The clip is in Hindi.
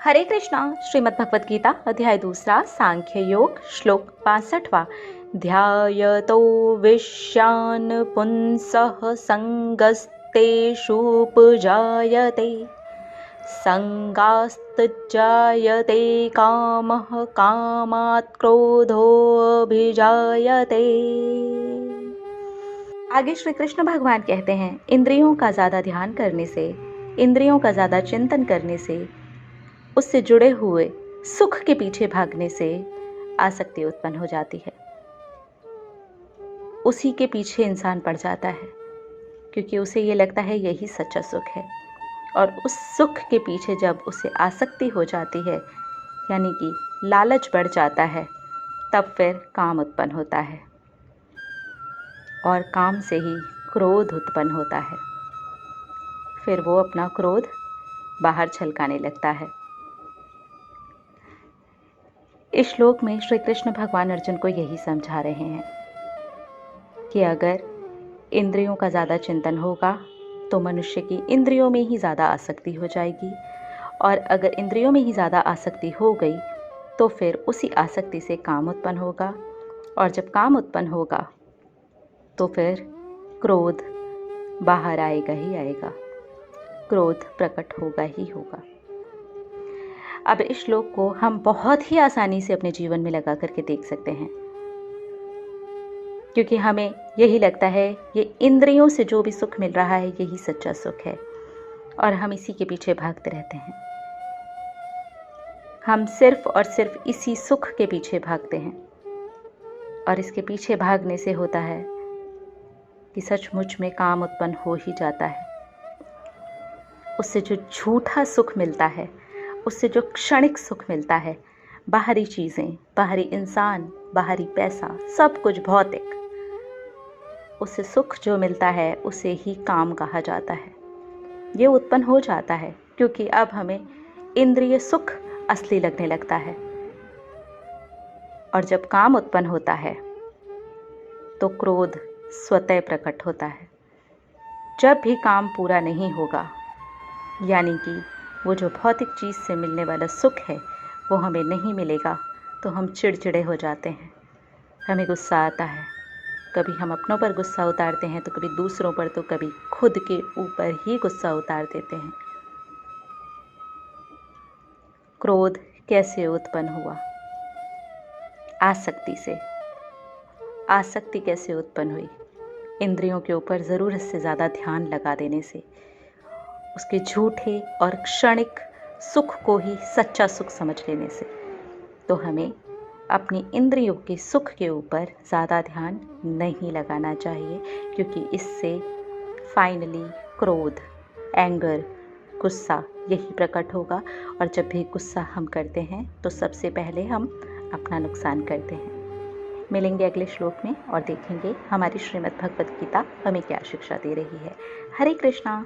हरे कृष्णा। श्रीमद् भगवत गीता अध्याय 2 सांख्य योग श्लोक 65वां। ध्यायतो विश्यान् पुंसः संगस्तेषुपजायते संगास्तज्जायते कामः कामात् क्रोधोऽभिजायते। आगे श्री कृष्ण भगवान कहते हैं, इंद्रियों का ज़्यादा ध्यान करने से, इंद्रियों का ज़्यादा चिंतन करने से, उससे जुड़े हुए सुख के पीछे भागने से आसक्ति उत्पन्न हो जाती है। उसी के पीछे इंसान पड़ जाता है क्योंकि उसे ये लगता है यही सच्चा सुख है। और उस सुख के पीछे जब उसे आसक्ति हो जाती है, यानी कि लालच बढ़ जाता है, तब फिर काम उत्पन्न होता है और काम से ही क्रोध उत्पन्न होता है। फिर वो अपना क्रोध बाहर छलकाने लगता है। इस श्लोक में श्री कृष्ण भगवान अर्जुन को यही समझा रहे हैं कि अगर इंद्रियों का ज़्यादा चिंतन होगा तो मनुष्य की इंद्रियों में ही ज़्यादा आसक्ति हो जाएगी, और अगर इंद्रियों में ही ज़्यादा आसक्ति हो गई तो फिर उसी आसक्ति से काम उत्पन्न होगा, और जब काम उत्पन्न होगा तो फिर क्रोध बाहर आएगा ही आएगा, क्रोध प्रकट होगा ही होगा। अब इस श्लोक को हम बहुत ही आसानी से अपने जीवन में लगा करके देख सकते हैं, क्योंकि हमें यही लगता है ये इंद्रियों से जो भी सुख मिल रहा है यही सच्चा सुख है, और हम इसी के पीछे भागते रहते हैं। हम सिर्फ और सिर्फ इसी सुख के पीछे भागते हैं, और इसके पीछे भागने से होता है कि सचमुच में काम उत्पन्न हो ही जाता है। उससे जो झूठा सुख मिलता है, उससे जो क्षणिक सुख मिलता है, बाहरी चीज़ें, बाहरी इंसान, बाहरी पैसा, सब कुछ भौतिक, उससे सुख जो मिलता है उसे ही काम कहा जाता है। ये उत्पन्न हो जाता है क्योंकि अब हमें इंद्रिय सुख असली लगने लगता है, और जब काम उत्पन्न होता है तो क्रोध स्वतः प्रकट होता है। जब भी काम पूरा नहीं होगा, यानी कि वो जो भौतिक चीज़ से मिलने वाला सुख है वो हमें नहीं मिलेगा, तो हम चिड़चिड़े हो जाते हैं, हमें गुस्सा आता है। कभी हम अपनों पर गुस्सा उतारते हैं तो कभी दूसरों पर, तो कभी खुद के ऊपर ही गुस्सा उतार देते हैं। क्रोध कैसे उत्पन्न हुआ? आसक्ति से। आसक्ति कैसे उत्पन्न हुई? इंद्रियों के ऊपर ज़रूरत से ज़्यादा ध्यान लगा देने से, उसके झूठे और क्षणिक सुख को ही सच्चा सुख समझ लेने से। तो हमें अपनी इंद्रियों के सुख के ऊपर ज़्यादा ध्यान नहीं लगाना चाहिए, क्योंकि इससे फाइनली क्रोध, एंगर, गुस्सा यही प्रकट होगा। और जब भी गुस्सा हम करते हैं तो सबसे पहले हम अपना नुकसान करते हैं। मिलेंगे अगले श्लोक में और देखेंगे हमारी श्रीमद् भगवत गीता हमें क्या शिक्षा दे रही है। हरे कृष्णा।